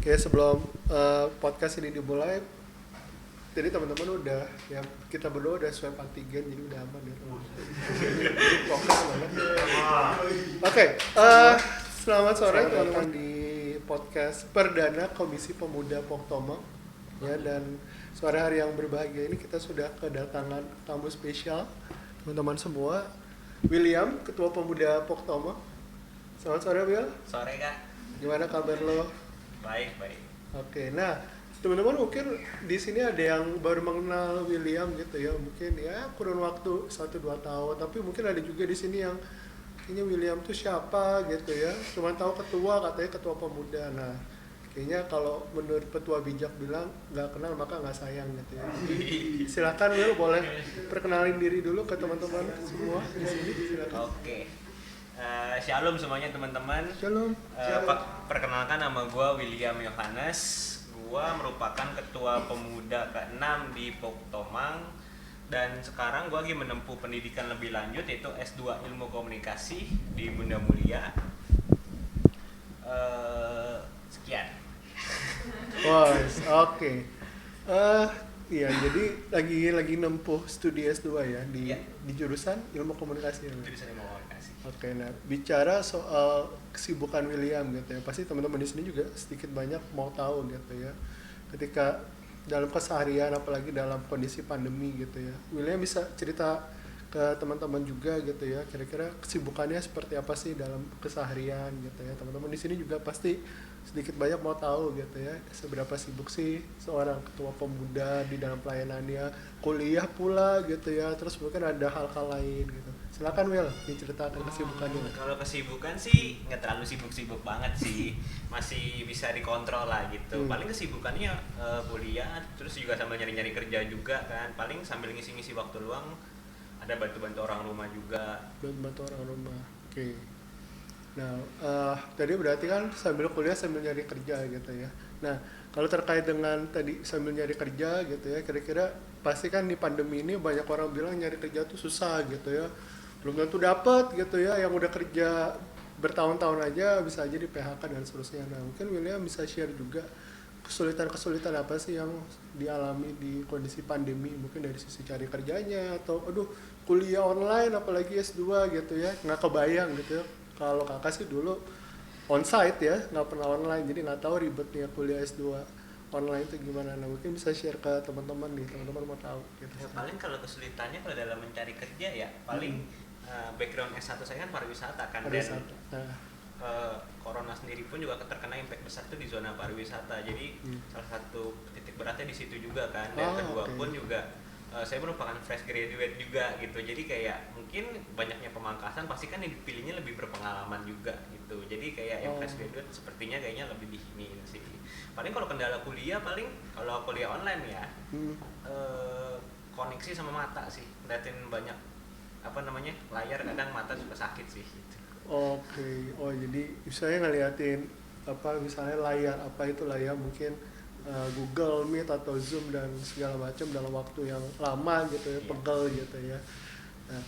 Oke, sebelum podcast ini dimulai, jadi teman-teman udah, yang kita berdua udah swab antigen, jadi udah aman ya teman. Fokus banget. Oke, selamat sore teman-teman di podcast perdana Komisi Pemuda Poktomo. Ya, dan sore hari yang berbahagia ini kita sudah kedatangan tamu spesial teman-teman semua. William, Ketua Pemuda Poktomo. Selamat sore, Will. Sore, Kak. Gimana kabar lo? Baik. Oke, nah teman-teman mungkin di sini ada yang baru mengenal William gitu ya, mungkin ya kurun waktu 1-2 tahun, tapi mungkin ada juga di sini yang kayaknya William tuh siapa gitu ya, cuma tahu ketua, katanya ketua pemuda. Nah kayaknya kalau menurut petua bijak bilang nggak kenal maka nggak sayang gitu ya. Silakan Will, boleh perkenalin diri dulu ke teman-teman semua di sini. Silakan. Oke. Shalom semuanya teman-teman. Shalom. Perkenalkan, nama gue William Yohanes. Gue merupakan ketua pemuda ke-6 di Poktomang. Dan sekarang gue lagi menempuh pendidikan lebih lanjut, yaitu S2 Ilmu Komunikasi di Bunda Mulia. Sekian. Wah, oke. Iya, jadi lagi nempuh studi S2 ya di jurusan Ilmu Komunikasi. Jurusan Ilmu Komunikasi. Oke, nah bicara soal kesibukan William gitu ya, pasti teman-teman di sini juga sedikit banyak mau tahu gitu ya. Ketika dalam keseharian, apalagi dalam kondisi pandemi gitu ya, William bisa cerita ke teman-teman juga gitu ya, kira-kira kesibukannya seperti apa sih dalam keseharian gitu ya. Teman-teman di sini juga pasti sedikit banyak mau tahu gitu ya, seberapa sibuk sih seorang ketua pemuda di dalam pelayanannya, kuliah pula gitu ya, terus mungkin ada hal-hal lain gitu. Silakan Will, diceritakan kesibukannya. Kalau kesibukan sih nggak terlalu sibuk-sibuk banget sih, masih bisa dikontrol lah gitu. Paling kesibukannya kuliah, terus juga sambil nyari-nyari kerja juga kan. Paling sambil ngisi-ngisi waktu luang, ada bantu-bantu orang rumah juga. Bantu orang rumah, oke. Nah, tadi berarti kan sambil kuliah sambil nyari kerja gitu ya. Nah, kalau terkait dengan tadi sambil nyari kerja gitu ya, kira-kira pasti kan di pandemi ini banyak orang bilang nyari kerja tuh susah gitu ya. Belum tentu dapat gitu ya, yang udah kerja bertahun-tahun aja bisa aja di PHK dan seterusnya. Nah, mungkin William bisa share juga kesulitan-kesulitan apa sih yang dialami di kondisi pandemi, mungkin dari sisi cari kerjanya atau kuliah online apalagi S2 gitu ya, nggak kebayang gitu ya. Kalau kakak sih dulu onsite ya, nggak pernah online, jadi nggak tahu ribetnya kuliah S2 online itu gimana. Nah, mungkin bisa share ke teman-teman nih, teman-teman mau tahu gitu. Ya, paling kalau kesulitannya kalau dalam mencari kerja ya paling background S1 saya kan pariwisata kan, Pariwisata. dan corona sendiri pun juga terkena impact besar tuh di zona pariwisata. Jadi salah satu titik beratnya di situ juga kan. Dan kedua pun juga saya merupakan fresh graduate juga gitu. Jadi kayak mungkin banyaknya pemangkasan pasti kan yang dipilihnya lebih berpengalaman juga gitu. Jadi kayak yang fresh graduate sepertinya kayaknya lebih dihinin sih. Paling kalau kendala kuliah, paling kalau kuliah online ya koneksi sama mata sih. Liatin banyak layar, kadang mata suka sakit sih gitu. Oke. Oh, jadi saya ngeliatin misalnya layar itu layar mungkin Google Meet atau Zoom dan segala macam dalam waktu yang lama gitu ya, pegel gitu ya. Nah,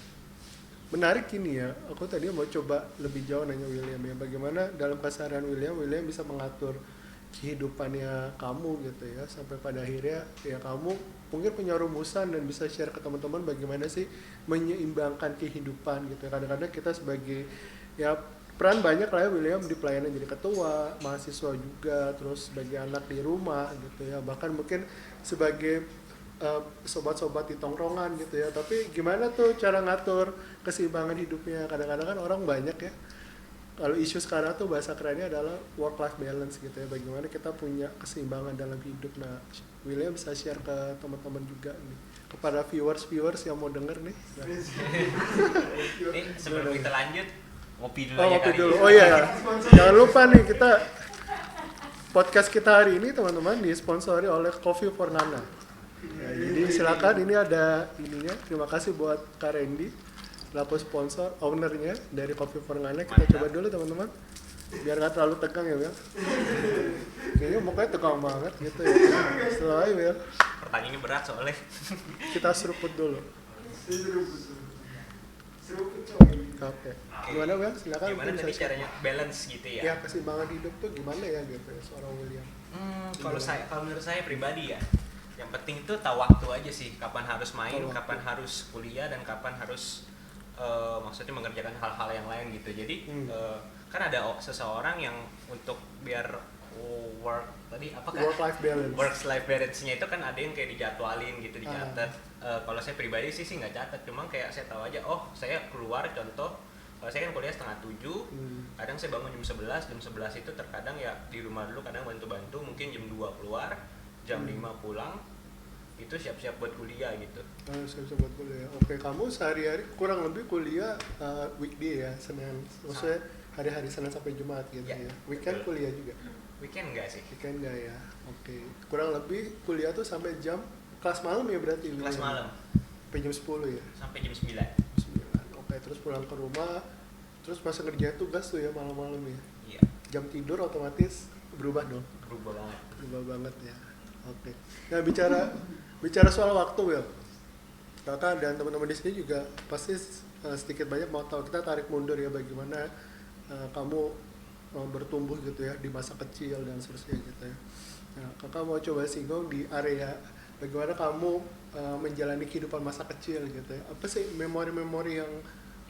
menarik ini ya, aku tadi mau coba lebih jauh nanya William ya, bagaimana dalam keseharian William bisa mengatur kehidupannya kamu gitu ya, sampai pada akhirnya ya kamu mungkin punya rumusan dan bisa share ke teman-teman bagaimana sih menyeimbangkan kehidupan gitu. Kadang-kadang kita sebagai ya peran banyak lah ya William di pelayanan, jadi ketua, mahasiswa juga, terus sebagai anak di rumah gitu ya, bahkan mungkin sebagai sobat-sobat di tongkrongan gitu ya. Tapi gimana tuh cara ngatur keseimbangan hidupnya? Kadang-kadang kan orang banyak ya, kalau isu sekarang tuh bahasa kerennya adalah work life balance gitu ya, bagaimana kita punya keseimbangan dalam hidup. Nah, William bisa share ke teman-teman juga nih, kepada viewers yang mau denger nih. Nah. Nih sebelum kita lanjut, ngopi dulu aja Ngopi kali. dulu. Oh iya, jangan lupa nih, kita podcast kita hari ini teman-teman disponsori oleh Coffee for Nana. Ya, jadi silakan, ini ada ininya. Terima kasih buat Kak Randy, selaku sponsor, ownernya dari Coffee for Nana. Kita coba dulu teman-teman, biar nggak terlalu tegang ya Will. Kayaknya mukanya tegang banget gitu ya. Setelah Will, Pertanyaannya berat soalnya. kita seruput dulu. Oke. Gimana Bang? Silakan. Gimana tadi caranya balance gitu ya? Ya keseimbangan hidup tuh gimana ya gitu ya seorang William? Kalau menurut saya pribadi ya, yang penting itu tahu waktu aja sih, kapan harus main, kapan harus kuliah, dan kapan harus maksudnya mengerjakan hal-hal yang lain gitu. Jadi kan ada seseorang yang untuk biar work life balance-nya itu kan ada yang kayak dijadwalin gitu, dicatat. Kalau saya pribadi sih nggak catat, cuma kayak saya tahu aja, oh saya keluar contoh, kalau saya kan kuliah 6:30, kadang saya bangun jam 11 itu terkadang ya di rumah dulu, kadang bantu-bantu, mungkin jam 2 keluar, jam 5 pulang, itu siap-siap buat kuliah gitu. Siap-siap buat kuliah. Oke, kamu sehari-hari kurang lebih kuliah weekday ya, Senin, maksudnya hari-hari Senin sampai Jumat gitu ya. Weekend betul. Kuliah juga? Weekend enggak sih. Weekend enggak ya, oke. Kurang lebih kuliah tuh sampai jam kelas malam ya berarti? Kelas malam. Sampai jam 10 ya? Sampai jam 9. Oke, terus pulang ke rumah, terus masa ngerjain tugas tuh ya malam-malam ya? Iya. Jam tidur otomatis berubah dong? Berubah banget ya, oke. Nah bicara soal waktu Will, kakak dan teman-teman di sini juga pasti sedikit banyak mau tahu, kita tarik mundur ya bagaimana kamu bertumbuh gitu ya di masa kecil dan seterusnya gitu ya. Nah, kakak mau coba singgung di area bagaimana kamu menjalani kehidupan masa kecil gitu ya. Apa sih memori-memori yang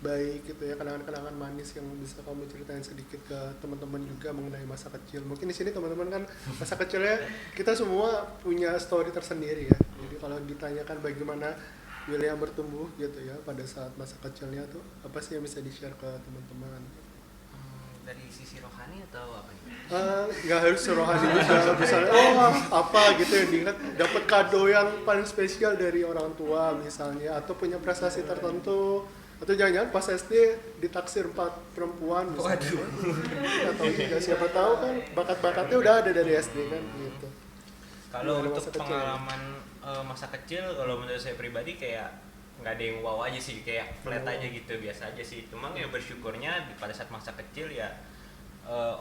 baik gitu ya, kenangan-kenangan manis yang bisa kamu ceritain sedikit ke teman-teman juga mengenai masa kecil. Mungkin di sini teman-teman kan masa kecilnya kita semua punya story tersendiri ya. Jadi kalau ditanyakan bagaimana William bertumbuh gitu ya pada saat masa kecilnya tuh, apa sih yang bisa di-share ke teman-teman? Dari sisi rohani atau apa nih? Nggak harus rohani juga, misalnya apa gitu yang diingat, dapat kado yang paling spesial dari orang tua misalnya, atau punya prestasi tertentu, atau jangan-jangan pas SD ditaksir 4 perempuan misalnya. Atau juga siapa tahu kan bakat-bakatnya udah ada dari SD kan gitu. Kalau untuk pengalaman masa kecil, kalau menurut saya pribadi kayak nggak ada yang wow aja sih, kayak flat aja gitu, biasa aja sih. Cuma ya bersyukurnya pada saat masa kecil ya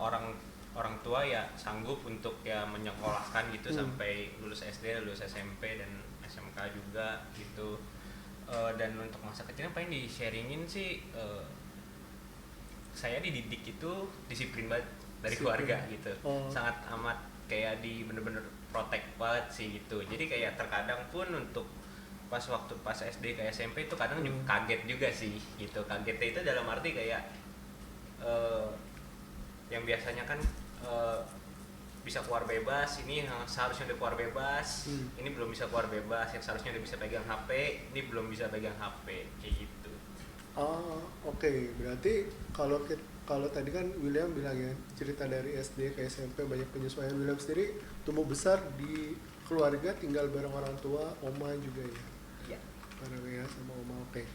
orang tua ya sanggup untuk ya menyekolahkan gitu sampai lulus SD, lulus SMP dan SMK juga gitu. Dan untuk masa kecilnya paling di-sharingin sih, saya dididik itu disiplin banget dari keluarga gitu. Sangat amat kayak bener-bener protect banget sih gitu. Jadi kayak terkadang pun untuk pas SD ke SMP itu kadang juga kaget juga sih gitu. Kagetnya itu dalam arti kayak yang biasanya kan bisa keluar bebas, ini yang seharusnya udah keluar bebas, ini belum bisa keluar bebas, yang seharusnya udah bisa pegang HP, ini belum bisa pegang HP, kayak gitu. Oke. Berarti kalau tadi kan William bilang ya, cerita dari SD ke SMP banyak penyesuaian. William sendiri tumbuh besar di keluarga tinggal bareng orang tua, oma juga ya? Iya. Bareng ya sama oma, oke.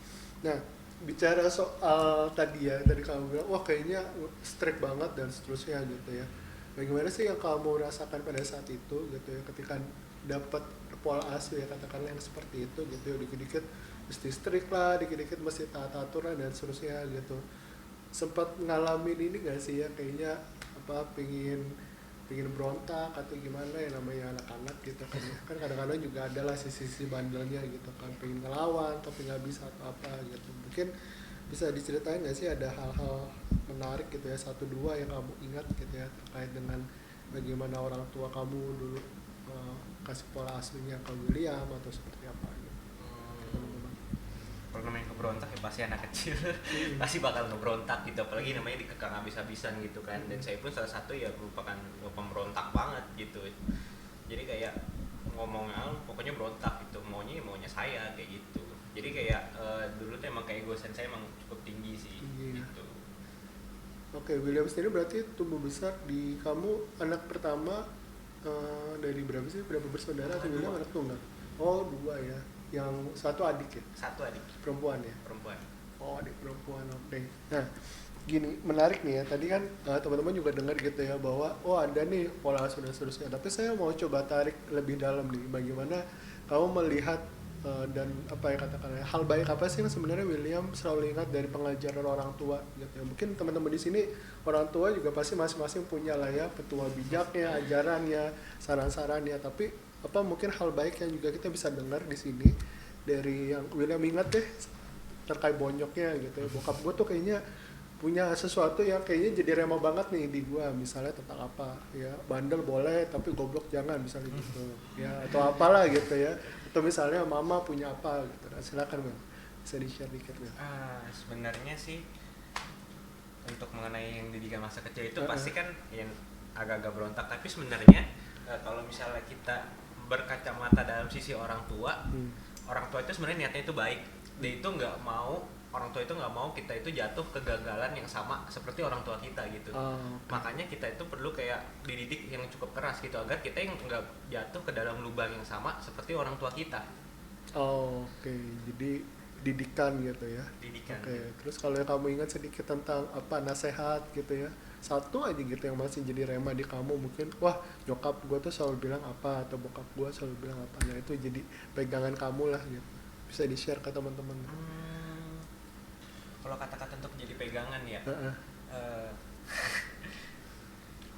Nah, bicara soal tadi kamu bilang, wah kayaknya strict banget dan seterusnya gitu ya. Bagaimana sih yang kamu rasakan pada saat itu gitu ya, ketika dapat pola asuh ya katakanlah yang seperti itu gitu ya, dikit-dikit mesti strict lah, dikit-dikit mesti taat aturan dan seterusnya gitu. Sempat ngalamin ini gak sih ya, kayaknya pingin berontak atau gimana ya, namanya anak-anak gitu kan ya. Kan kadang-kadang juga adalah sisi-sisi bandelnya gitu kan, pengen ngelawan tapi nggak bisa atau apa gitu. Mungkin bisa diceritain nggak sih ada hal-hal menarik gitu ya, 1-2 yang kamu ingat gitu ya terkait dengan bagaimana orang tua kamu dulu kasih pola asuhnya ke William atau seperti apa gitu. Kalau namanya ngeberontak ya pasti anak kecil pasti bakal ngeberontak gitu, apalagi namanya dikekang habis-habisan gitu kan. Dan saya pun salah satu ya merupakan pemberontak banget gitu. Jadi kayak ngomongnya pokoknya berontak gitu, maunya saya kayak gitu. Jadi kayak dulu tuh emang kayak egosen saya emang cukup tinggi sih gitu. Oke, William sendiri berarti tumbuh besar di, kamu anak pertama dari berapa bersaudara atau William anak tunggal? Oh 2 ya, yang satu adik ya? Satu adik. Perempuan ya? Perempuan. Oh adik perempuan, oke. Nah gini, menarik nih ya, tadi kan teman-teman juga dengar gitu ya bahwa ada nih pola asuh dan seterusnya, tapi saya mau coba tarik lebih dalam nih, bagaimana kamu melihat dan apa ya katakanlah hal baik apa sih yang sebenarnya William selalu ingat dari pengajaran orang tua gitu ya. Mungkin teman-teman di sini orang tua juga pasti masing-masing punya lah ya petua bijaknya, ajarannya, saran-sarannya, tapi apa mungkin hal baik yang juga kita bisa dengar di sini dari yang William ingat deh terkait bonyoknya gitu ya. Bokap gue tuh kayaknya punya sesuatu yang kayaknya jadi rema banget nih di gue, misalnya tentang apa ya, bandel boleh tapi goblok jangan misalnya gitu ya, atau apalah gitu ya, atau misalnya mama punya apa gitu. Nah, silakan Bang, bisa di share dikit Bang. Sebenarnya sih untuk mengenai yang didikan masa kecil itu pasti kan yang agak-agak berontak, tapi sebenarnya kalau misalnya kita berkacamata dalam sisi orang tua itu sebenarnya niatnya itu baik. Dia itu nggak mau, orang tua itu nggak mau kita itu jatuh ke kegagalan yang sama seperti orang tua kita gitu. Makanya kita itu perlu kayak dididik yang cukup keras gitu agar kita yang nggak jatuh ke dalam lubang yang sama seperti orang tua kita. Oke, jadi didikan gitu ya. Didikan. Oke, terus kalau yang kamu ingat sedikit tentang apa nasihat gitu ya, satu aja gitu yang masih jadi rema di kamu, mungkin wah nyokap gue tuh selalu bilang apa, atau bokap gue selalu bilang apa, nah itu jadi pegangan kamu lah gitu, bisa di share ke teman-teman. Kalau kata-kata untuk jadi pegangan ya,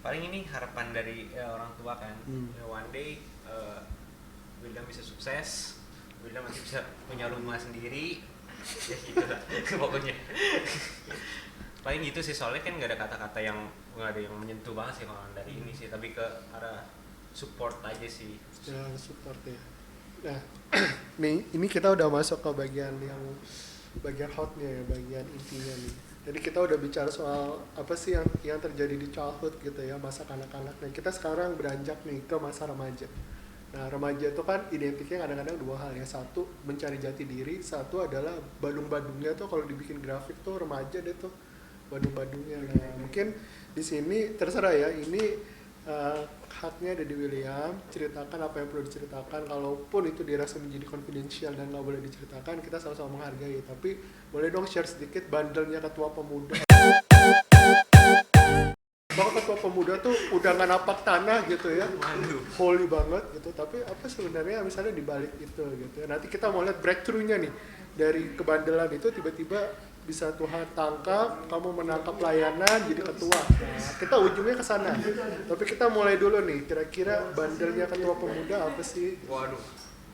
paling ini harapan dari orang tua kan, one day William bisa sukses, William nanti bisa punya rumah sendiri, ya gitu lah pokoknya. Paling gitu sih, soalnya kan nggak ada kata-kata yang nggak ada yang menyentuh banget sih kalau dari ini sih, tapi ke arah support aja sih. Ya, support ya. Nah, nih ini kita udah masuk ke bagian hotnya ya, bagian intinya nih. Jadi kita udah bicara soal apa sih yang terjadi di childhood gitu ya, masa kanak-kanak. Nah, kita sekarang beranjak nih ke masa remaja. Nah, remaja itu kan identiknya kadang-kadang dua hal ya. Satu, mencari jati diri. Satu adalah badung-badungnya tuh kalau dibikin grafik tuh remaja deh tuh. Badung-badungnya. Nah, mungkin di sini terserah ya. Ini haknya ada di William. Ceritakan apa yang perlu diceritakan. Kalaupun itu dirasa menjadi confidential dan nggak boleh diceritakan, kita sama-sama menghargai. Tapi boleh dong share sedikit bandelnya ketua pemuda. Bahkan ketua pemuda tuh udah nggak napak tanah gitu ya, holy banget gitu. Tapi apa sebenarnya misalnya dibalik itu gitu ya. Nanti kita mau lihat breakthrough-nya nih, dari kebandelan itu tiba-tiba bisa Tuhan tangkap, kamu menangkap pelayanan jadi ketua. Nah, kita ujungnya ke sana. Tapi kita mulai dulu nih, kira-kira bandelnya ketua pemuda apa sih? Waduh,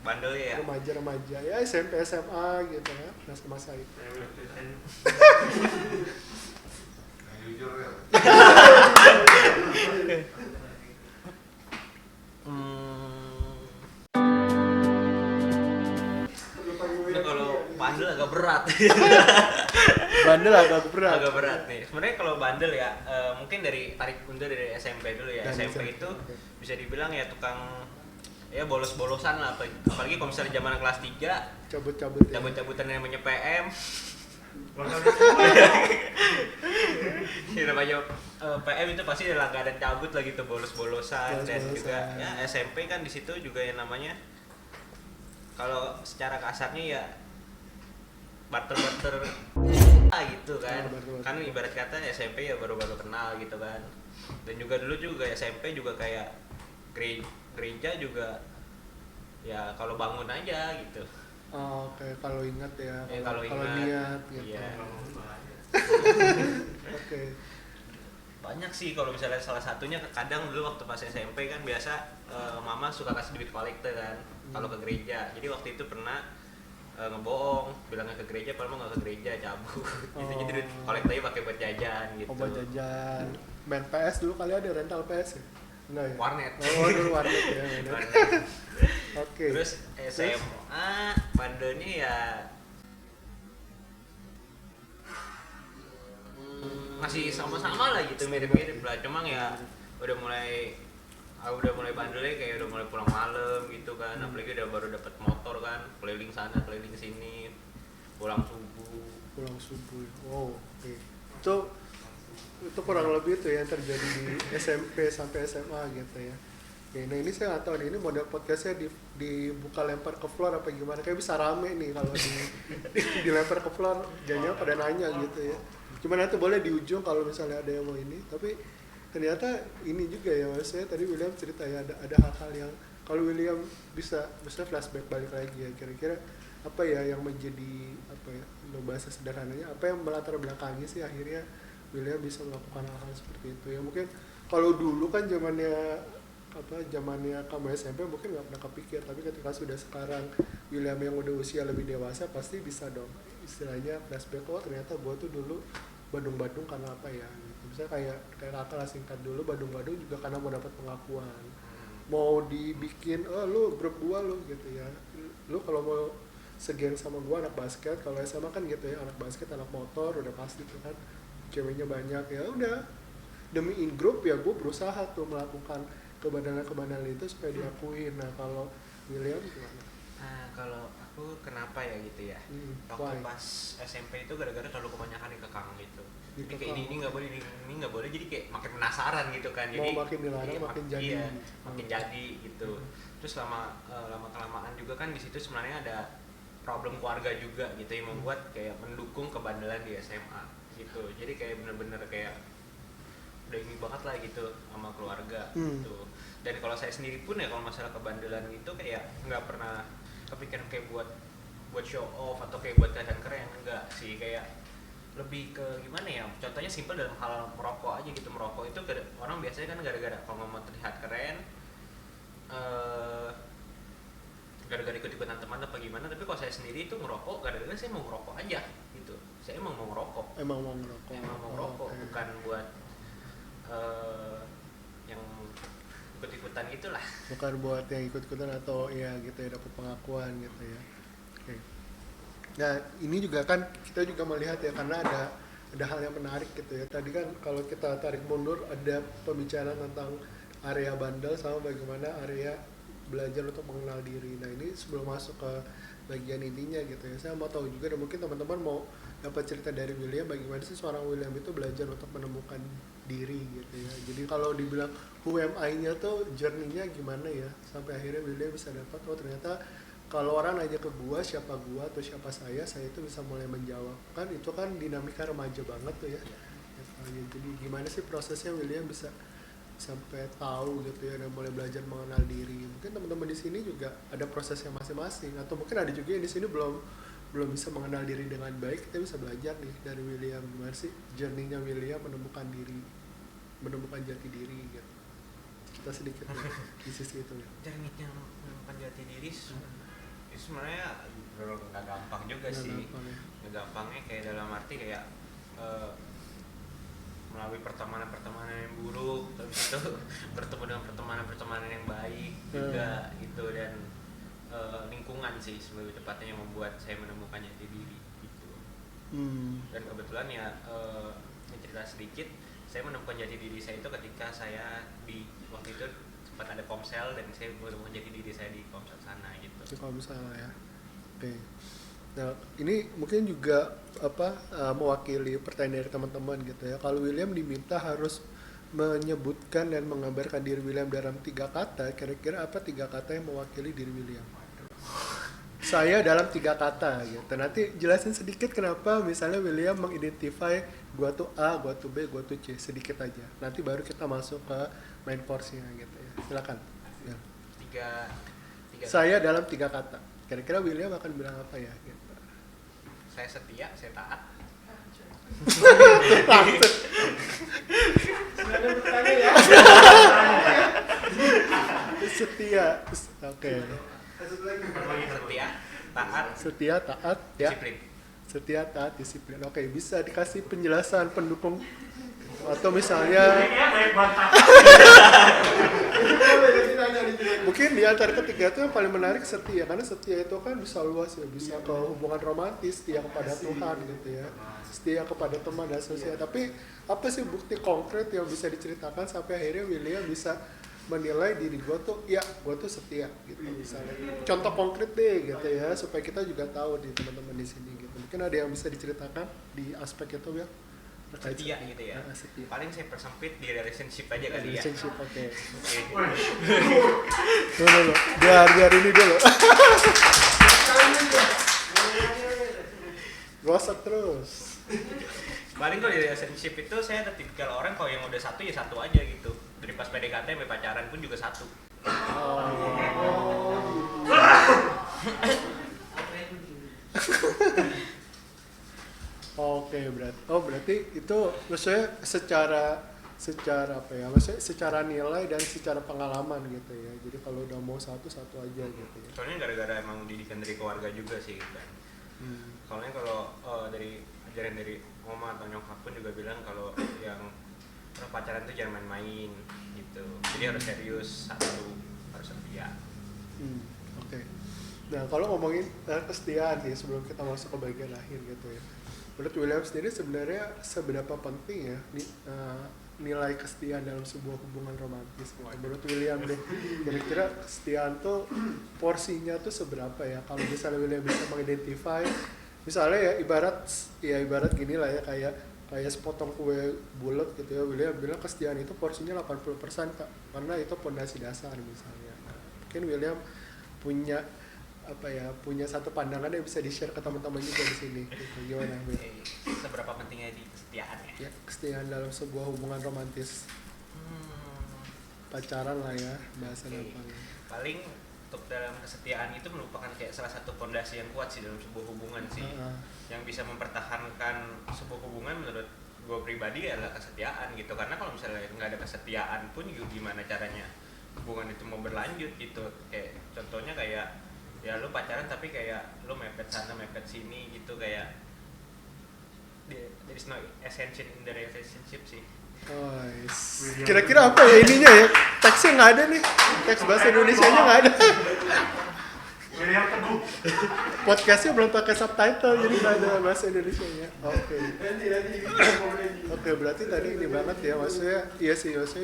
bandelnya ya? Remaja-remaja ya, SMP, SMA gitu ya, masa itu. Jujur ya. Kalau bandel agak berat. Bandel agak berat. Agak berat nih. Sebenarnya kalau bandel ya, mungkin dari tarik mundur dari SMP dulu ya. Dan SMP itu bisa dibilang ya tukang ya bolos-bolosan lah, apalagi kalau misalnya zaman kelas 3 cabut-cabutan yang namanya PM. Ya namanya PM itu pasti ada langganan cabut lah gitu, bolos-bolosan. Dan juga ya SMP kan di situ juga yang namanya kalau secara kasarnya ya barter-barter gitu kan. Kan ibarat kata SMP ya baru-baru kenal gitu kan. Dan juga dulu juga SMP juga kayak gereja juga ya kalau bangun aja gitu. Oke, kalau ingat ya, Kalau niat gitu. Iya. Oke. Banyak sih, kalau misalnya salah satunya kadang dulu waktu pas SMP kan biasa mama suka kasih duit kolekte kan kalau ke gereja. Jadi waktu itu pernah ngebohong, bilangnya ke gereja, padahal nggak ke gereja, cabut. Gitu, jadi duit kolektenya pakai buat jajan gitu. Buat jajan. Main PS dulu kali ada rental PS ya? Enggak ya? Warnet. Oh, dulu warnet ya. Warnet. Oke. Terus SMA bandelnya ya masih sama-sama lah gitu, mirip-mirip lah. Cuma ya udah mulai bandelnya kayak udah mulai pulang malam gitu kan. Apalagi udah baru dapat motor kan, keliling sana keliling sini, pulang subuh. Oh, oke. Itu kurang lebih tuh yang terjadi di SMP sampai SMA gitu ya. Oke, nah ini saya nggak tahu nih, ini model podcastnya dibuka lempar ke floor apa gimana, kayak bisa rame nih kalau dilempar ke floor, jadinya pada nanya gitu ya. Cuma nanti boleh di ujung kalau misalnya ada yang mau ini. Tapi ternyata ini juga ya, saya tadi William cerita ya, ada hal-hal yang kalau William bisa flashback balik lagi ya, kira-kira apa ya yang menjadi apa ya, bahasa sederhananya apa yang melatar belakangi sih akhirnya William bisa melakukan hal-hal seperti itu ya. Mungkin kalau dulu kan zamannya kamu SMP mungkin nggak pernah kepikir, tapi ketika sudah sekarang William yang udah usia lebih dewasa pasti bisa dong istilahnya flashback, oh ternyata gue tuh dulu badung-badung karena apa ya gitu. Misalnya kayak kakak lah singkat dulu badung-badung juga karena mau dapat pengakuan, mau dibikin lu grup gua lu gitu ya, lu kalau mau segeng sama gua anak basket, kalau SMA kan gitu ya, anak basket anak motor udah pasti tuh kan ceweknya banyak, ya udah demi in group ya gue berusaha tuh melakukan kebandalan itu supaya diakuin. Nah kalau William gimana? Nah, kalau aku kenapa ya gitu ya? Why? Waktu pas SMP itu gara-gara terlalu kebanyakan dikekang gitu. Jadi kayak ini nggak boleh, ini nggak boleh, jadi kayak makin penasaran gitu kan. Jadi Mau makin dilarang iya, makin jadi. Iya, makin jadi gitu. Terus lama kelamaan juga kan di situ sebenarnya ada problem keluarga juga gitu yang membuat kayak mendukung kebandelan di SMA gitu. Jadi kayak bener-bener kayak udah ini banget lah gitu sama keluarga gitu. Dan kalau saya sendiri pun ya kalau masalah kebandelan gitu kayak nggak pernah kepikiran kayak buat show off atau kayak buat kelihatan keren, enggak sih, kayak lebih ke gimana ya, contohnya simpel dalam hal merokok aja gitu. Merokok itu orang biasanya kan gara-gara kalau mau terlihat keren, gara-gara ikut-ikutan teman apa gimana. Tapi kalau saya sendiri itu merokok gara-gara saya mau merokok aja gitu. Saya emang mau merokok, Emang mau ngerokok, okay. Bukan buat yang ikut-ikutan gitulah. Bukan buat yang ikut-ikutan atau ya gitu ya dapat pengakuan gitu ya. Okay. Nah ini juga kan kita juga melihat ya, karena ada hal yang menarik gitu ya. Tadi kan kalau kita tarik mundur ada pembicaraan tentang area bandel sama bagaimana area belajar untuk mengenal diri. Nah ini sebelum masuk ke bagian intinya gitu ya, saya mau tahu juga dan mungkin teman-teman mau dapat cerita dari William bagaimana sih seorang William itu belajar untuk menemukan diri gitu ya. Jadi kalau dibilang who am I-nya tuh journey-nya gimana ya sampai akhirnya William bisa dapat, oh ternyata kalau orang nanya ke gua siapa gua atau siapa saya itu bisa mulai menjawab. Kan itu kan dinamika remaja banget tuh ya. Jadi gimana sih prosesnya William bisa sampai tahu gitu ya dan mulai belajar mengenal diri. Mungkin teman-teman di sini juga ada prosesnya masing-masing, atau mungkin ada juga yang di sini belum bisa mengenal diri dengan baik. Kita bisa belajar nih dari William gimana sih journey-nya William menemukan diri, menemukan jati diri gitu. Kita sedikit ya, di sisi itu ya. Journey-nya menemukan jati diri itu sebenarnya nggak gampang juga sih. Nggak gampangnya kayak dalam arti kayak melalui pertemanan yang buruk, terus itu bertemu dengan pertemanan yang baik juga gitu, dan lingkungan sih sebagai tepatnya yang membuat saya menemukan jati diri gitu. Dan kebetulan ya cerita sedikit, saya menemukan jati diri saya itu ketika saya di waktu itu sempat ada komsel dan saya menemukan jati diri saya di komsel sana gitu. Di komsel ya. Oke. Nah, ini mungkin juga mewakili pertanyaan dari teman-teman gitu ya. Kalau William diminta harus menyebutkan dan menggambarkan diri William dalam 3 kata, kira-kira apa 3 kata yang mewakili diri William? Saya dalam 3 kata gitu. Nanti jelasin sedikit kenapa misalnya William mengidentify gua tuh A, gua tuh B, gua tuh C, sedikit aja. Nanti baru kita masuk ke main course-nya gitu ya. Silakan. Ya. 3 Saya dalam 3 kata. Kira-kira William akan bilang apa ya? Gitu. Saya setia, saya taat. Langsung. Sudah ada bertanya ya. Setia. Oke. Setia, taat, ya. disiplin. Setia, taat, disiplin. Oke, bisa dikasih penjelasan pendukung atau misalnya mungkin di antara ketiga itu yang paling menarik setia, karena setia itu kan bisa luas ya, bisa ke hubungan romantis, setia kepada Tuhan gitu ya, setia kepada teman dan seterusnya. Tapi apa sih bukti konkret yang bisa diceritakan sampai akhirnya William bisa menilai diri gue tuh setia gitu misalnya. Contoh konkret deh gitu ya supaya kita juga tahu di teman-teman di sini gitu. Mungkin ada yang bisa diceritakan di aspek itu ya. Setia gitu ya. Setia. Paling saya persempit di relationship aja kali ya. Relationship, oke. Okay. Dulu. Biar ini dulu. Gosok terus. Paling kalau di relationship itu saya ada tipikal orang kalau yang udah satu ya satu aja gitu. Dari pas PDKT sampai pacaran pun juga satu. Oke, berarti itu maksudnya secara apa ya? Maksudnya secara nilai dan secara pengalaman gitu ya. Jadi kalau udah mau satu aja gitu ya. Soalnya gara-gara emang didikan dari keluarga juga sih kan. Kalau dari ajaran dari oma atau nyokap pun juga bilang kalau yang pacaran tuh jangan main-main gitu, jadi harus serius, satu harus setia. Oke. Nah kalau ngomongin kesetiaan nih sebelum kita masuk ke bagian akhir gitu ya, menurut William sendiri sebenarnya seberapa penting ya nilai kesetiaan dalam sebuah hubungan romantis? Menurut William deh, kira-kira kesetiaan tuh porsinya tuh seberapa ya? Kalau misalnya William bisa mengidentify, misalnya ya ibarat gini lah ya, kayak sepotong kue bulat gitu ya, William bilang kesetiaan itu porsinya 80% Kak, karena itu pondasi dasar misalnya. Nah, mungkin William punya satu pandangan yang bisa di-share ke teman-teman juga di sini. Gitu. Gimana, Will? Seberapa pentingnya di kesetiaan ya? Ya, kesetiaan dalam sebuah hubungan romantis. Pacaran lah ya, bahasanya apa ya. Paling untuk dalam kesetiaan itu merupakan kayak salah satu fondasi yang kuat sih dalam sebuah hubungan sih. Yang bisa mempertahankan sebuah hubungan menurut gue pribadi adalah kesetiaan gitu. Karena kalau misalnya nggak ada kesetiaan pun gimana caranya hubungan itu mau berlanjut gitu. Kayak contohnya kayak ya lu pacaran tapi kayak lu mepet sana mepet sini gitu, kayak there is no essential in the relationship sih. Kira-kira apa ya ininya ya? Teksnya nggak ada nih, teks bahasa Indonesianya nggak ada. William Teguh. Podcastnya belum pakai subtitle jadi nggak ada bahasa Indonesianya. Oke, berarti tadi ini banget ya, maksudnya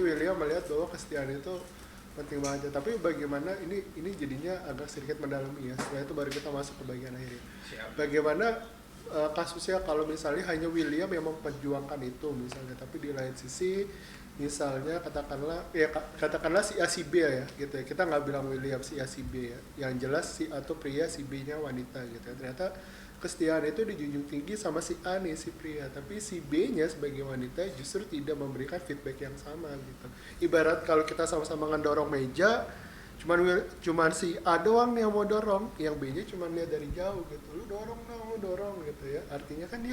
William melihat bahwa kesetiaan itu penting banget. Tapi bagaimana ini jadinya agak sedikit mendalami ya. Setelah itu baru kita masuk ke bagian akhir. Bagaimana kasusnya kalau misalnya hanya William yang memperjuangkan itu misalnya, tapi di lain sisi misalnya katakanlah si A si B ya gitu ya, kita nggak bilang William si A si B ya, yang jelas si A tuh pria, si B nya wanita gitu ya. Ternyata kesetiaan itu dijunjung tinggi sama si A nih si pria, tapi si B nya sebagai wanita justru tidak memberikan feedback yang sama gitu. Ibarat kalau kita sama-sama ngedorong meja, cuman si A doang nih yang mau dorong, yang B nya cuman lihat dari jauh gitu, lu dorong gitu ya, artinya kan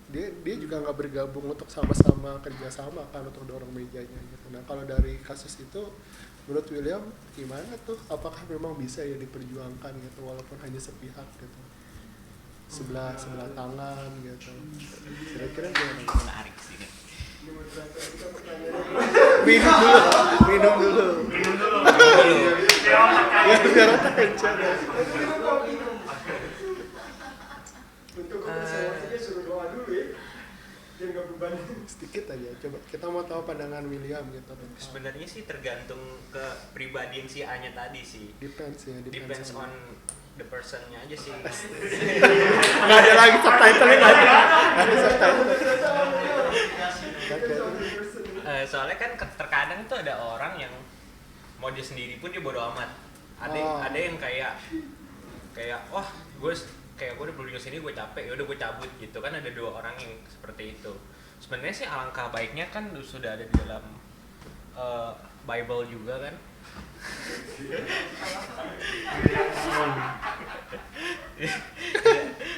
dia juga nggak bergabung untuk sama-sama kerjasama kan untuk dorong mejanya gitu. Nah kalau dari kasus itu menurut William gimana tuh, apakah memang bisa ya diperjuangkan gitu walaupun hanya sepihak gitu, sebelah tangan gitu, kira-kira gimana? Menarik sih nih. Minum dulu. Ya biar otak kencang. Untuk kepercayaannya suruh doa dulu ya, biar nggak beban. Sedikit aja, coba kita mau tahu pandangan William gitu. Sebenarnya sih tergantung ke pribadian si A-nya tadi sih. Depends on the person-nya aja sih. Nggak ada lagi subtitle-nya, nggak ada subtitle. Soalnya kan terkadang tuh ada orang yang mau dia sendiri pun dia bodo amat. Ada yang kayak wah gue udah beli sini, gue capek, yaudah gue cabut gitu kan. Ada dua orang yang seperti itu. Sebenarnya sih alangkah baiknya kan sudah ada di dalam Bible juga kan.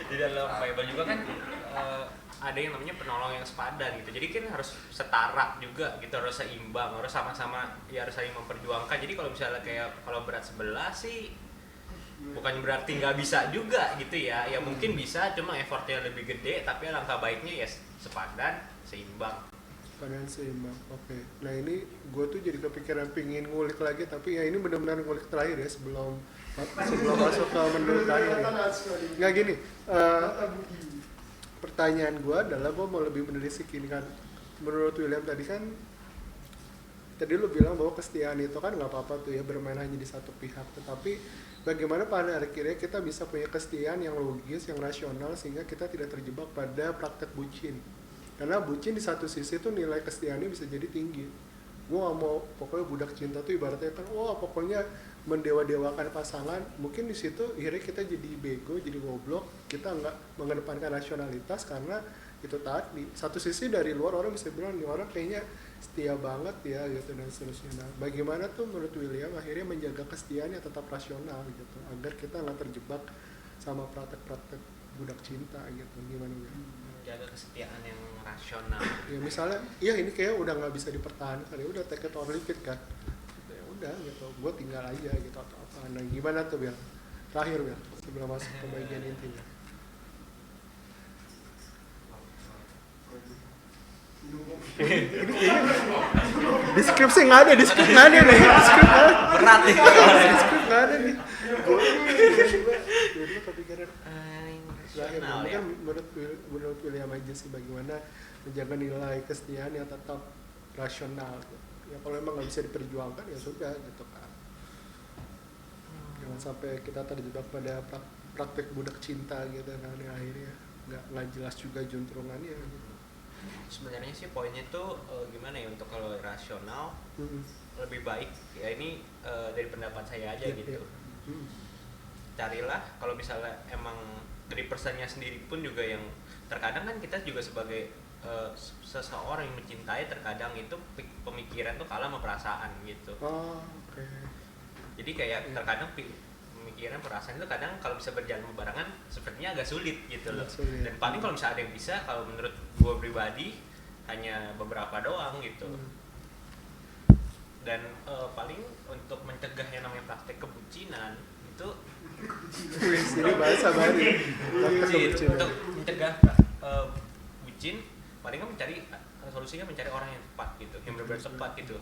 Di dalam Bible juga kan ada yang namanya penolong yang sepadan gitu. Jadi kan harus setara juga gitu, harus seimbang, harus sama-sama ya, harus saling memperjuangkan. Jadi kalau misalnya kalau berat sebelah sih bukan berarti nggak bisa juga gitu ya. Ya mungkin bisa, cuma effortnya lebih gede, tapi alangkah baiknya ya sepadan, seimbang. Oke. Nah ini gue tuh jadi kepikiran pingin ngulik lagi, tapi ya ini benar-benar ngulik terakhir ya sebelum masuk ke menu terakhir ya. Nggak gini, pertanyaan gue adalah gue mau lebih menelisik ini kan. Menurut William tadi lu bilang bahwa kesetiaan itu kan nggak apa-apa tuh ya bermain hanya di satu pihak, tetapi bagaimana pada akhirnya kita bisa punya kesetiaan yang logis, yang rasional, sehingga kita tidak terjebak pada praktek bucin. Karena bucin di satu sisi tuh nilai kesetiaannya bisa jadi tinggi. Gue gak mau, pokoknya budak cinta tuh ibaratnya kan, pokoknya mendewa-dewakan pasangan. Mungkin di situ akhirnya kita jadi bego, jadi goblok, kita nggak mengedepankan rasionalitas karena itu tadi. Satu sisi dari luar orang bisa bilang, nih orang kayaknya setia banget ya gitu dan seterusnya. Nah, bagaimana tuh menurut William akhirnya menjaga kesetiaannya tetap rasional gitu, agar kita nggak terjebak sama praktek-praktek budak cinta gitu. Gimana William? Jaga kesetiaan yang rasional. Ya misalnya, ini kayak udah nggak bisa dipertahankan, ya udah take it or leave it kan. Ya udah gitu, gue tinggal aja gitu atau apa. Nah gimana tuh Bill? terakhir ya sebelum masuk ke bagian intinya. Di skripsi nggak ada, di skrip nggak ada nih, di skrip nggak ada. Berat nih. Di skrip nggak ada nih. Jadi kepikiran terakhir, Rasional mungkin ya. menurut William aja sih bagaimana menjaga nilai kesetiaan yang tetap rasional. Ya kalau emang nggak bisa diperjuangkan ya sudah gitu kan. Jangan sampai kita terjebak pada praktek budak cinta gitu kan, yang akhirnya nggak jelas juga juntrungannya gitu. Sebenarnya sih poinnya tuh gimana ya, untuk kalau rasional Mm-mm. lebih baik ya, ini dari pendapat saya aja Iya, gitu. iya. Carilah kalau misalnya emang dari personnya sendiri pun juga, yang terkadang kan kita juga sebagai seseorang yang mencintai, terkadang itu pemikiran tuh kalah sama perasaan gitu. Oh, oke. Jadi kayak terkadang pemikiran perasaan itu kadang kalau bisa berjalan berbarengan sepertinya agak sulit gitu loh. Agak sulit. Dan paling kalau misalnya ada yang bisa, kalau menurut gue pribadi hanya beberapa doang gitu. Dan paling untuk mencegah yang namanya praktek kebucinan itu Ini bahasa baru. untuk mencegah bucin, paling kan mencari solusinya mencari orang yang tepat gitu, yang benar-benar tepat gitu.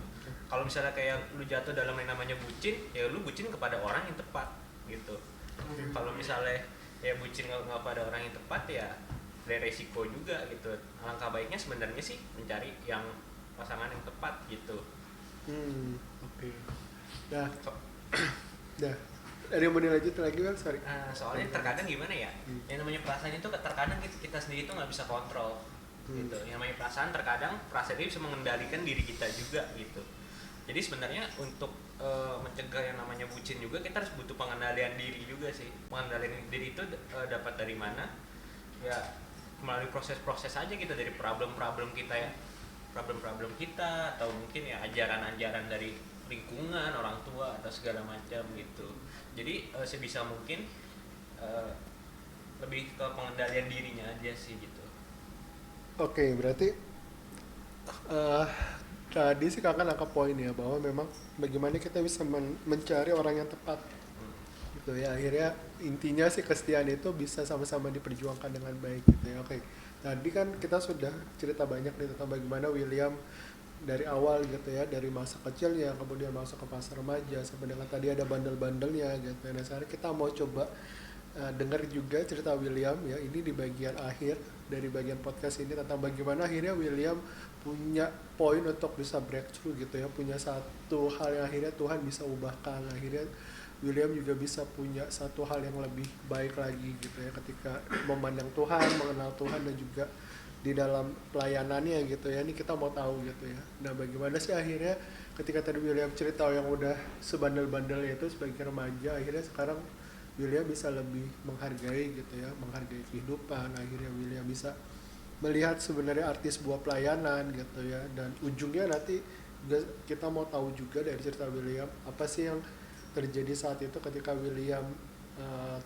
Kalau misalnya kayak lu jatuh dalam yang namanya bucin, ya lu bucin kepada orang yang tepat gitu. Kalau misalnya ya bucin nggak pada orang yang tepat, ya ada resiko juga gitu. Alangkah baiknya sebenarnya sih mencari yang pasangan yang tepat gitu. Oke. Dah. Dah. Ada yang mau dilanjut lagi Bang? Sorry. Soalnya terkadang gimana ya, yang namanya perasaan itu terkadang kita sendiri tuh nggak bisa kontrol gitu. Yang namanya perasaan, terkadang perasaan itu bisa mengendalikan diri kita juga gitu. Jadi sebenarnya untuk mencegah yang namanya bucin juga, kita harus butuh pengendalian diri juga sih. Pengendalian diri itu dapat dari mana? Ya melalui proses-proses aja gitu, dari problem-problem kita ya, problem-problem kita, atau mungkin ya ajaran-ajaran dari lingkungan, orang tua atau segala macam gitu. Jadi sebisa mungkin lebih ke pengendalian dirinya aja sih gitu. Oke, berarti tadi sih kakak nangkap poin ya, bahwa memang bagaimana kita bisa mencari orang yang tepat gitu ya. Akhirnya intinya sih kesetiaan itu bisa sama-sama diperjuangkan dengan baik gitu ya. Oke, tadi kan kita sudah cerita banyak nih tentang bagaimana William dari awal gitu ya, dari masa kecilnya kemudian masuk ke masa remaja sampai dengan tadi ada bandel-bandelnya gitu ya. Nah sekarang kita mau coba dengar juga cerita William ya, ini di bagian akhir dari bagian podcast ini, tentang bagaimana akhirnya William punya poin untuk bisa breakthrough gitu ya, punya satu hal yang akhirnya Tuhan bisa ubahkan. Akhirnya William juga bisa punya satu hal yang lebih baik lagi gitu ya, ketika memandang Tuhan, mengenal Tuhan, dan juga di dalam pelayanannya gitu ya. Ini kita mau tahu gitu ya. Nah bagaimana sih akhirnya ketika tadi William cerita yang udah sebandel-bandelnya itu sebagai remaja, akhirnya sekarang William bisa lebih menghargai gitu ya, menghargai kehidupan. Akhirnya William bisa melihat sebenarnya arti sebuah pelayanan gitu ya. Dan ujungnya nanti kita mau tahu juga dari cerita William, apa sih yang terjadi saat itu ketika William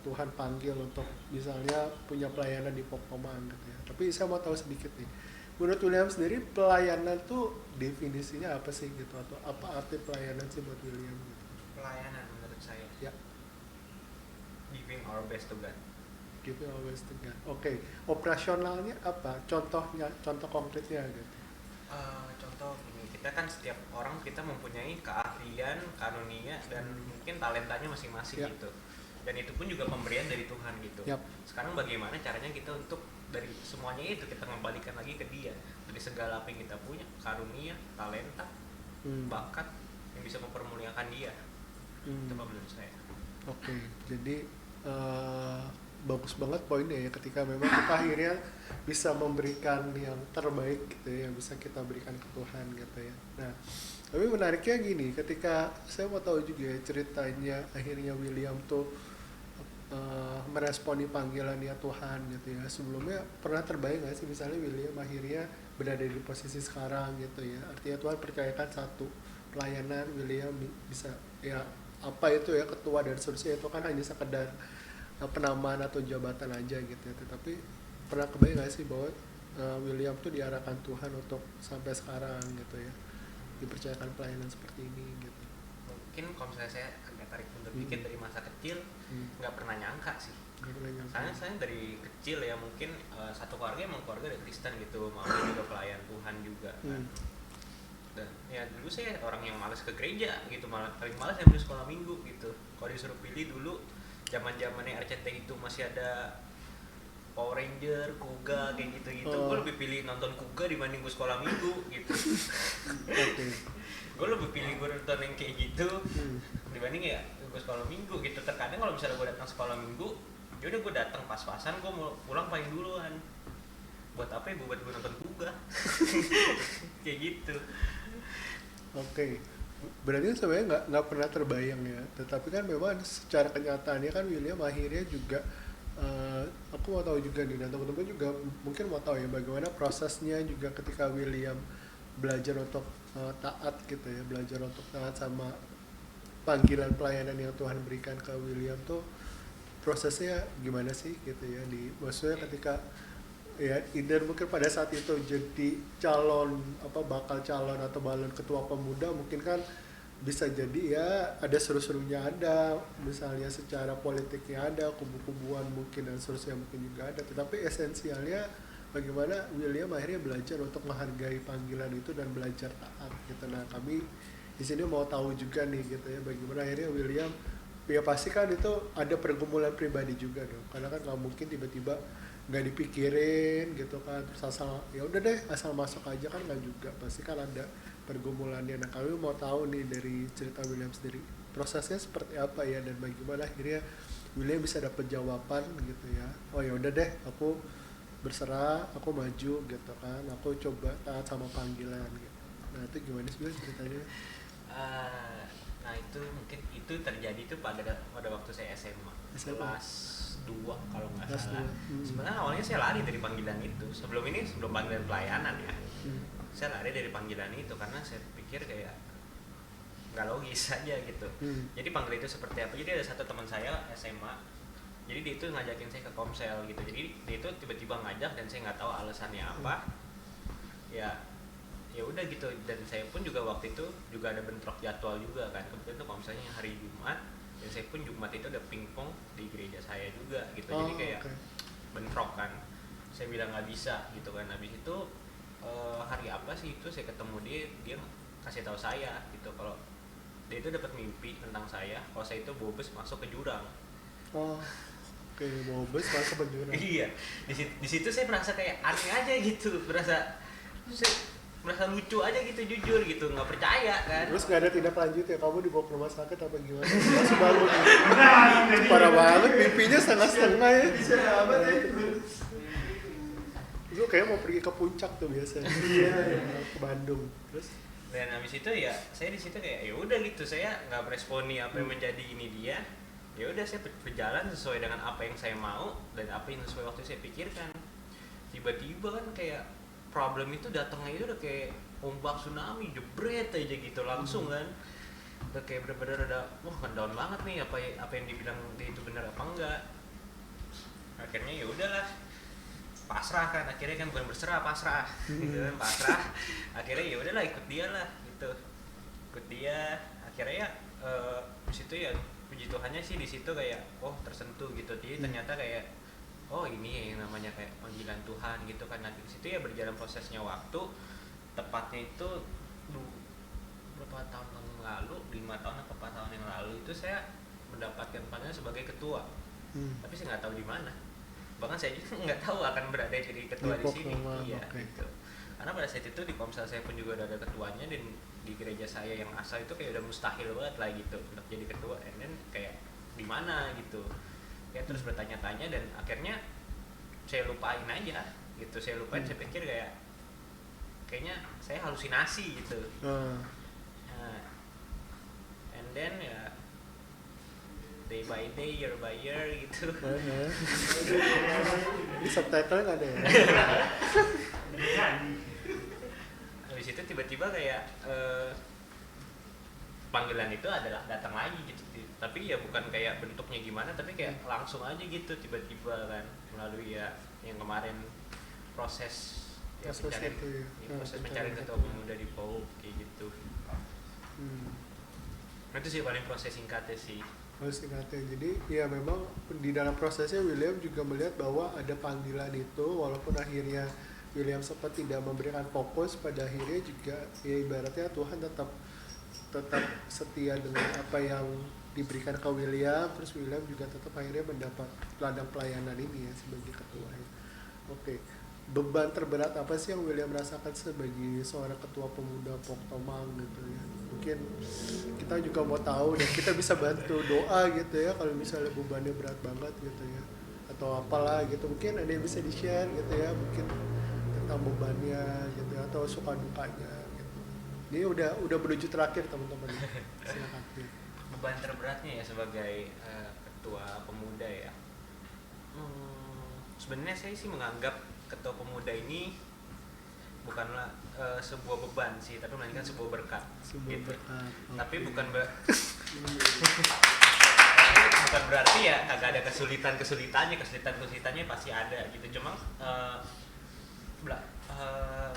Tuhan panggil untuk misalnya punya pelayanan di Pokpoman gitu ya. Tapi saya mau tahu sedikit nih, menurut William sendiri pelayanan tuh definisinya apa sih gitu, atau apa arti pelayanan sih buat William gitu? Pelayanan menurut saya, Ya, giving our best to God. giving always to God. Oke, operasionalnya apa? Contohnya, contoh konkretnya gitu. Contoh gini, kita kan setiap orang kita mempunyai keahlian, karunia, dan mungkin talentanya masing-masing Ya. gitu. Dan itu pun juga pemberian dari Tuhan gitu. Yap. Sekarang bagaimana caranya kita untuk dari semuanya itu kita kembalikan lagi ke Dia, dari segala apa yang kita punya, karunia, talenta, bakat yang bisa mempermuliakan Dia. Itu menurut saya. Oke, jadi bagus banget poinnya ya, ketika memang kita akhirnya bisa memberikan yang terbaik gitu ya, yang bisa kita berikan ke Tuhan gitu ya. Nah, tapi menariknya gini, ketika saya mau tahu juga ya, ceritanya akhirnya William tuh meresponi panggilannya Tuhan gitu ya. Sebelumnya pernah terbayang nggak sih misalnya William akhirnya berada di posisi sekarang gitu ya, artinya Tuhan percayakan satu pelayanan, William bisa ya apa itu ya, ketua dan seterusnya, itu kan hanya sekedar penamaan atau jabatan aja gitu ya. Tetapi pernah kebayang nggak sih bahwa William tuh diarahkan Tuhan untuk sampai sekarang gitu ya, dipercayakan pelayanan seperti ini gitu? Mungkin mungkin kalau misalnya saya agak tarik mundur dikit dari masa kecil, nggak pernah nyangka sih. Saya dari kecil ya mungkin satu keluarga emang keluarga dari Kristen gitu, mamanya juga pelayan Tuhan juga kan. Dan ya dulu saya orang yang malas ke gereja gitu, malah paling malas yang sekolah minggu gitu. Kalau disuruh pilih dulu zaman-zamannya RCTI itu masih ada Power Ranger, Kuga kayak gitu-gitu, gue lebih pilih nonton Kuga dibanding gue sekolah minggu gitu. Gue lebih pilih gue nonton yang kayak gitu dibanding ya gue sekolah minggu gitu. Terkadang kalau misalnya gue datang sekolah minggu, ya udah gue datang pas-pasan, gue mau pulang paling duluan. Buat apa ya gue nonton Kuga? Kayak gitu. Oke. Berarti sebenarnya nggak pernah terbayang ya. Tetapi kan memang secara kenyataannya kan William akhirnya juga aku mau tahu juga nih, dan teman-teman juga mungkin mau tahu ya bagaimana prosesnya juga ketika William belajar untuk taat gitu ya, belajar untuk taat sama panggilan pelayanan yang Tuhan berikan ke William tuh prosesnya gimana sih gitu ya, maksudnya ketika ya either mungkin pada saat itu jadi bakal calon atau balon ketua pemuda, mungkin kan bisa jadi ya ada seru-serunya, ada misalnya secara politiknya ada, kubu-kubuan mungkin dan seterusnya mungkin juga ada, tetapi esensialnya bagaimana William akhirnya belajar untuk menghargai panggilan itu dan belajar taat gitu. Nah kami di sini mau tahu juga nih gitu ya, bagaimana akhirnya William, ya pasti kan itu ada pergumulan pribadi juga dong, karena kan nggak mungkin tiba-tiba nggak dipikirin gitu kan, terus asal ya udah deh asal masuk aja kan, nggak juga, pasti kan ada pergumulannya. Nah kami mau tahu nih dari cerita William sendiri prosesnya seperti apa ya, dan bagaimana akhirnya William bisa dapat jawaban gitu ya, oh ya udah deh aku berserah, aku maju gitu kan, aku coba taat sama panggilan gitu. Nah itu gimana sih ceritanya? Nah itu mungkin itu terjadi tuh pada waktu saya SMA. Kelas 2 kalau nggak salah. Sebenarnya awalnya saya lari dari panggilan itu. Sebelum panggilan pelayanan ya. Saya lari dari panggilan itu karena saya pikir kayak nggak logis aja gitu. Jadi panggilan itu seperti apa? Jadi ada satu teman saya SMA. Jadi dia itu ngajakin saya ke Komsel gitu. Jadi dia itu tiba-tiba ngajak dan saya nggak tahu alasannya apa. Ya udah gitu, dan saya pun juga waktu itu juga ada bentrok jadwal juga kan, kebetulan tuh kalau misalnya hari Jumat, dan saya pun Jumat itu ada pingpong di gereja saya juga gitu, jadi kayak bentrok kan, saya bilang nggak bisa gitu kan. Habis itu hari apa sih itu saya ketemu dia kasih tahu saya gitu kalau dia itu dapat mimpi tentang saya kalau saya itu bobes masuk ke jurang. Bobes masuk ke jurang. Iya, di situ saya merasa kayak aneh aja gitu, merasa lucu aja gitu, jujur gitu, nggak percaya kan. Terus nggak ada tindak lanjut ya, kamu dibawa ke rumah sakit apa gimana? Masih bangun parah banget, mimpinya setengah-setengah ya. Lu kayak mau pergi ke puncak tuh biasanya. Ke Bandung. Terus dan habis itu ya saya di situ kayak ya udah gitu, saya nggak meresponi apa yang menjadi ini dia. Ya udah saya berjalan sesuai dengan apa yang saya mau dan apa yang sesuai waktu saya pikirkan. Tiba-tiba kan kayak problem itu datangnya itu udah kayak ombak tsunami, jebret aja gitu langsung kan. Udah kayak bener-bener ada, down banget nih, apa yang dibilang dia itu bener apa enggak. Akhirnya ya udahlah, pasrah kan, akhirnya kan bukan berserah, pasrah. Gitu kan, pasrah. Akhirnya ya udahlah ikut dia lah gitu. Ikut dia, akhirnya di situ ya puji Tuhannya sih di situ kayak tersentuh gitu. Jadi ternyata kayak ini yang namanya kayak panggilan Tuhan gitu kan. Nanti di situ ya berjalan prosesnya waktu, tepatnya itu berapa tahun yang lalu, 5 tahun atau 4 tahun yang lalu itu saya mendapatkan panggilan sebagai ketua. Tapi saya nggak tahu di mana. Bahkan saya juga nggak tahu akan berada jadi ketua di sini. Iya gitu. Karena pada saat itu di Komsel saya pun juga udah ada ketuanya, dan di gereja saya yang asal itu kayak udah mustahil banget lah gitu untuk jadi ketua. And then kayak di mana gitu. Ya terus bertanya-tanya dan akhirnya saya lupain aja gitu, saya pikir kayaknya saya halusinasi gitu. And then ya day by day, year by year gitu. Ini subtitle nggak ada ya? Habis itu tiba-tiba kayak panggilan itu adalah datang lagi gitu, tapi ya bukan kayak bentuknya gimana, tapi kayak langsung aja gitu tiba-tiba kan, melalui ya yang kemarin proses pencarian mencari ketua pemuda di PAU kayak gitu. Itu sih paling proses singkatnya sih. Jadi ya memang di dalam prosesnya William juga melihat bahwa ada panggilan itu, walaupun akhirnya William sempat tidak memberikan fokus, pada akhirnya juga ya ibaratnya Tuhan tetap setia dengan apa yang diberikan ke William, terus William juga tetap akhirnya mendapat ladang pelayanan ini ya sebagai ketua ya. Oke. Beban terberat apa sih yang William rasakan sebagai seorang ketua pemuda Pok Tomang gitu ya? Mungkin kita juga mau tahu dan kita bisa bantu doa gitu ya kalau misalnya bebannya berat banget gitu ya, atau apalah gitu, mungkin ada yang bisa di-share gitu ya, mungkin tentang bebannya gitu ya, atau suka dukanya gitu. Ini udah menuju terakhir teman-teman. Silakan. Beban terberatnya ya sebagai ketua pemuda ya. Sebenarnya saya sih menganggap ketua pemuda ini bukanlah sebuah beban sih, tapi melainkan sebuah berkat. Gitu. Berkat. Tapi bukan bukan berarti ya agak ada kesulitannya pasti ada gitu. Cuma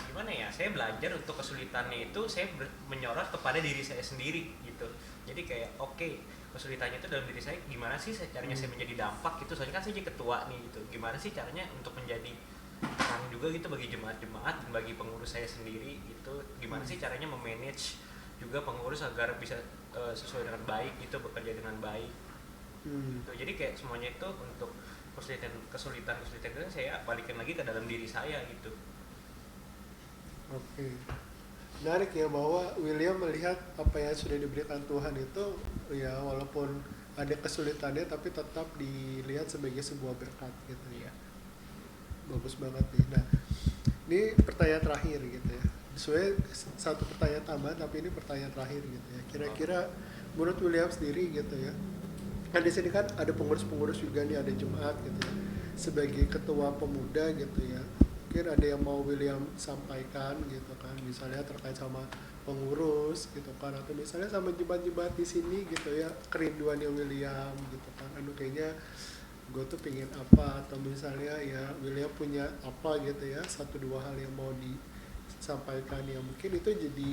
gimana ya, saya belajar untuk kesulitannya itu saya menyorot kepada diri saya sendiri gitu. Jadi kayak kesulitannya itu dalam diri saya, gimana sih caranya saya menjadi dampak gitu. Soalnya kan saya jadi ketua nih gitu, gimana sih caranya untuk menjadi terang juga gitu bagi jemaat-jemaat dan bagi pengurus saya sendiri gitu. Gimana sih caranya memanage juga pengurus agar bisa sesuai dengan baik gitu, bekerja dengan baik gitu. Jadi kayak semuanya itu untuk kesulitan itu saya balikin lagi ke dalam diri saya gitu. Oke. Menarik ya bahwa William melihat apa yang sudah diberikan Tuhan itu ya, walaupun ada kesulitannya tapi tetap dilihat sebagai sebuah berkat gitu ya. Bagus banget nih. Nah, ini pertanyaan terakhir gitu ya. Sebenarnya satu pertanyaan tambahan tapi ini pertanyaan terakhir gitu ya. Kira-kira menurut William sendiri gitu ya, kan di sini kan ada pengurus-pengurus juga nih, ada jemaat gitu ya. Sebagai ketua pemuda gitu ya, mungkin ada yang mau William sampaikan gitu kan, misalnya terkait sama pengurus gitu kan, atau misalnya sama jemaat-jemaat di sini gitu ya, kerinduannya William gitu kan, kayaknya gue tuh pengen apa, atau misalnya ya William punya apa gitu ya, 1-2 hal yang mau disampaikan ya, mungkin itu jadi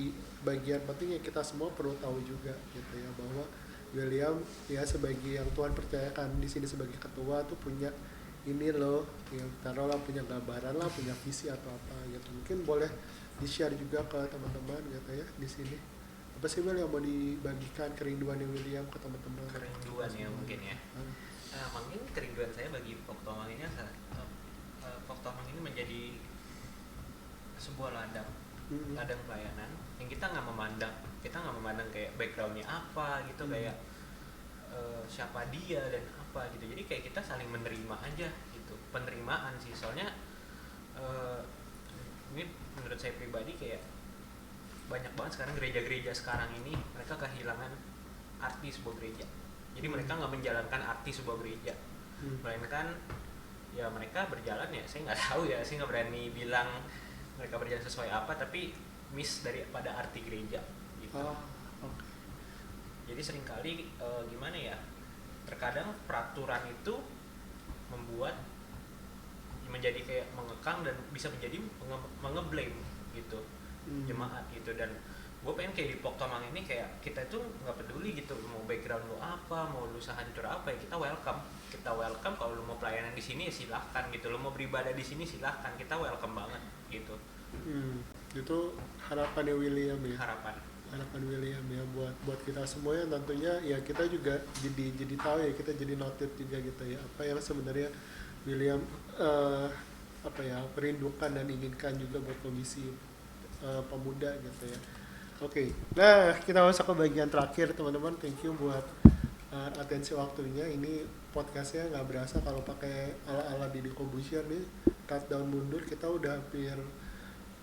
bagian penting yang kita semua perlu tahu juga gitu ya, bahwa William ya sebagai yang Tuhan percayakan di sini sebagai ketua tuh punya ini loh, ya taruhlah punya gambaran lah, punya visi atau apa gitu. Mungkin boleh di-share juga ke teman-teman gitu ya di sini. Apa sih Will yang mau dibagikan kerinduannya William ke teman-teman? Kerinduan ya mungkin ya. Mungkin kerinduan saya bagi Pok Tomang ini Pok Tomang ini menjadi sebuah ladang pelayanan yang kita nggak memandang kayak backgroundnya apa gitu, kayak siapa dia dan apa gitu. Jadi kayak kita saling menerima aja gitu, penerimaan sih. Soalnya ini menurut saya pribadi kayak banyak banget sekarang gereja-gereja sekarang ini mereka kehilangan arti sebuah gereja. Jadi mereka nggak menjalankan arti sebuah gereja, melainkan ya mereka berjalan ya, saya nggak tahu ya, saya nggak berani bilang mereka berjalan sesuai apa, tapi miss daripada arti gereja gitu. Jadi seringkali gimana ya, terkadang peraturan itu membuat menjadi kayak mengekang dan bisa menjadi mengeblame gitu jemaat gitu. Dan gue pengen kayak di Pok Tomang ini kayak kita tuh nggak peduli gitu mau background lu apa, mau lu hancur apa ya, kita welcome kalau lu mau pelayanan di sini ya silahkan gitu, lu mau beribadah di sini silahkan, kita welcome banget gitu. Itu harapannya William ya. Harapan William ya buat kita semua, yang tentunya ya kita juga jadi tahu ya, kita jadi noted juga gitu ya apa yang sebenarnya William perindukan dan inginkan juga buat komisi pemuda gitu ya. Oke. Nah kita masuk ke bagian terakhir teman-teman. Thank you buat atensi waktunya. Ini podcastnya nggak berasa kalau pakai ala-ala Deddy Corbuzier nih, countdown mundur kita udah hampir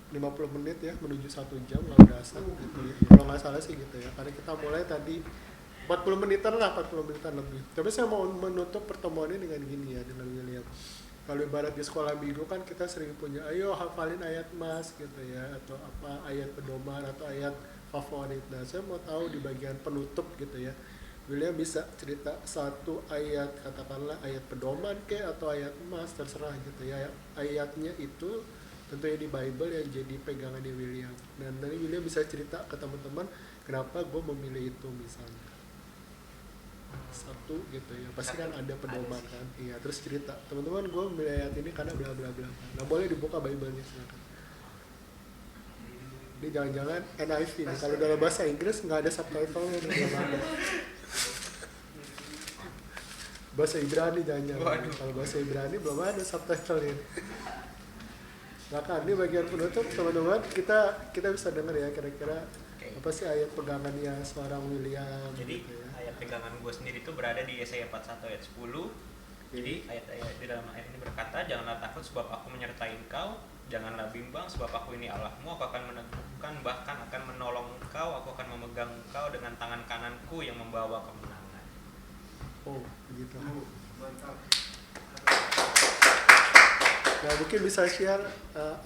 50 menit ya, menuju 1 jam, nggak berasa gitu ya, kalau nggak salah sih gitu ya, karena kita mulai tadi 40 menitan lebih. Tapi saya mau menutup pertemuan ini dengan gini ya, dengan William. Kalau ibarat di sekolah minggu kan kita sering punya, ayo hafalin ayat mas gitu ya, atau apa ayat pedoman atau ayat favorit. Nah saya mau tahu di bagian penutup gitu ya, William bisa cerita satu ayat, katakanlah ayat pedoman atau ayat emas, terserah gitu ya, ayatnya itu tentunya di Bible yang jadi pegangannya William. Dan tadi William bisa cerita ke teman-teman kenapa gue memilih itu misalnya. Satu gitu ya, pasti kan ada pedoman kan. Iya, terus cerita, teman-teman gue memilih ayat ini karena bla bla bla. Nah boleh dibuka Bible-nya silakan. Ini jangan-jangan NIV nih, kalau dalam bahasa Inggris nggak ada subtitle-nya nih, belum ada. Bahasa Ibrani jangan-jangan, kalau bahasa Ibrani belum ada subtitle-nya. Maka ini bagian penutup teman-teman, kita bisa dengar ya kira-kira apa sih ayat pegangannya seorang William. Jadi gitu ya. ayat pegangan gue sendiri itu berada di Yesaya 41 ayat 10. Jadi ayat-ayat di dalam ayat ini berkata, janganlah takut sebab aku menyertai engkau, janganlah bimbang sebab aku ini Allahmu, aku akan meneguhkan bahkan akan menolong engkau, aku akan memegang engkau dengan tangan kananku yang membawa kemenangan. Oh begitu. Mantap. Nah mungkin bisa share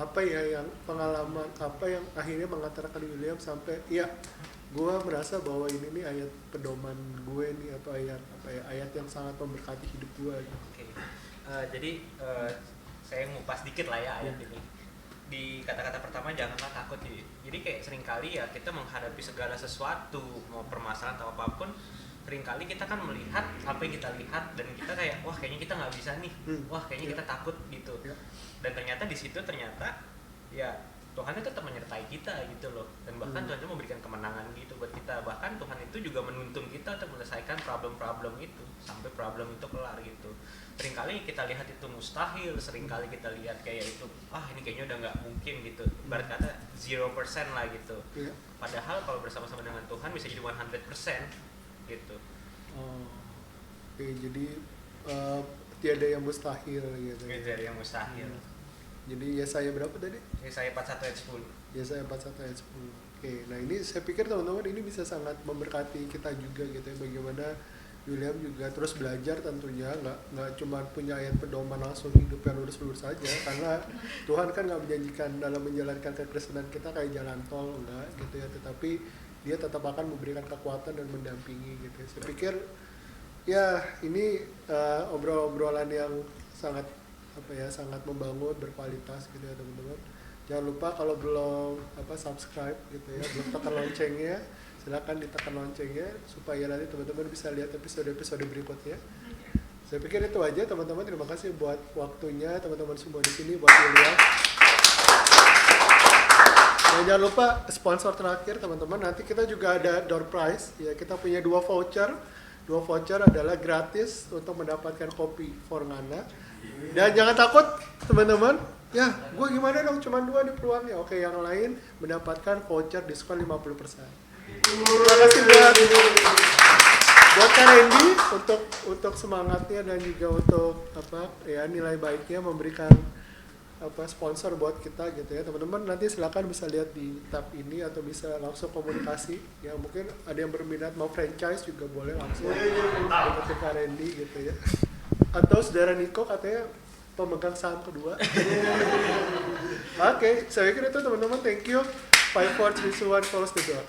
apa ya yang pengalaman apa yang akhirnya mengantarkan William sampai ya gue merasa bahwa ini nih ayat pedoman gue nih atau ayat yang sangat memberkati hidup gue. Oke. Jadi saya ngupas dikit lah ya ayat ini. Di kata-kata pertama janganlah takut. Jadi kayak seringkali ya kita menghadapi segala sesuatu, mau permasalahan atau apapun, seringkali kita kan melihat apa yang kita lihat dan kita kayak wah kayaknya kita nggak bisa nih, wah kayaknya kita takut gitu. Dan ternyata di situ ya Tuhan itu tetap menyertai kita gitu loh, dan bahkan Tuhan itu memberikan kemenangan gitu buat kita. Bahkan Tuhan itu juga menuntun kita untuk menyelesaikan problem-problem itu sampai problem itu kelar gitu. Seringkali kita lihat itu mustahil, seringkali kita lihat kayak itu ini kayaknya udah nggak mungkin gitu, ibarat kata 0% lah gitu. Padahal kalau bersama-sama dengan Tuhan bisa jadi 100% gitu. Oke, jadi tiada yang mustahil gitu. Tiada yang mustahil. Jadi Yesaya berapa tadi? Yesaya 41 ayat 10. Yesaya 41 ayat 10. Oke, nah ini saya pikir teman-teman ini bisa sangat memberkati kita juga gitu ya, bagaimana William juga terus belajar tentunya, nggak cuma punya ayat pedoman langsung hidup yang lurus-lurus saja, karena Tuhan kan nggak menjanjikan dalam menjalankan kekristenan kita kayak jalan tol, enggak gitu ya, tetapi dia tetap akan memberikan kekuatan dan mendampingi gitu ya. Saya pikir ya ini obrolan yang sangat sangat membangun, berkualitas gitu ya teman-teman. Jangan lupa kalau belum subscribe gitu ya, belum tekan loncengnya, silakan ditekan loncengnya supaya nanti teman-teman bisa lihat episode-episode berikutnya. Saya pikir itu aja teman-teman. Terima kasih buat waktunya teman-teman semua di sini, buat William. Dan jangan lupa sponsor terakhir teman-teman, nanti kita juga ada door prize ya, kita punya 2 voucher. 2 voucher adalah gratis untuk mendapatkan kopi Forngana. Dan jangan takut teman-teman, ya gue gimana dong, cuma 2 nih peluangnya. Oke, yang lain mendapatkan voucher diskon 50%. Terima kasih buat Kak Randy untuk semangatnya dan juga untuk nilai baiknya memberikan sponsor buat kita gitu ya teman-teman. Nanti silakan bisa lihat di tab ini atau bisa langsung komunikasi ya, mungkin ada yang berminat mau franchise juga boleh langsung ke Kak Randy gitu ya, atau saudara Niko katanya pemegang saham kedua. Oke, saya kira itu teman-teman. Thank you. 5, 4, 3, 2, 1, close the door.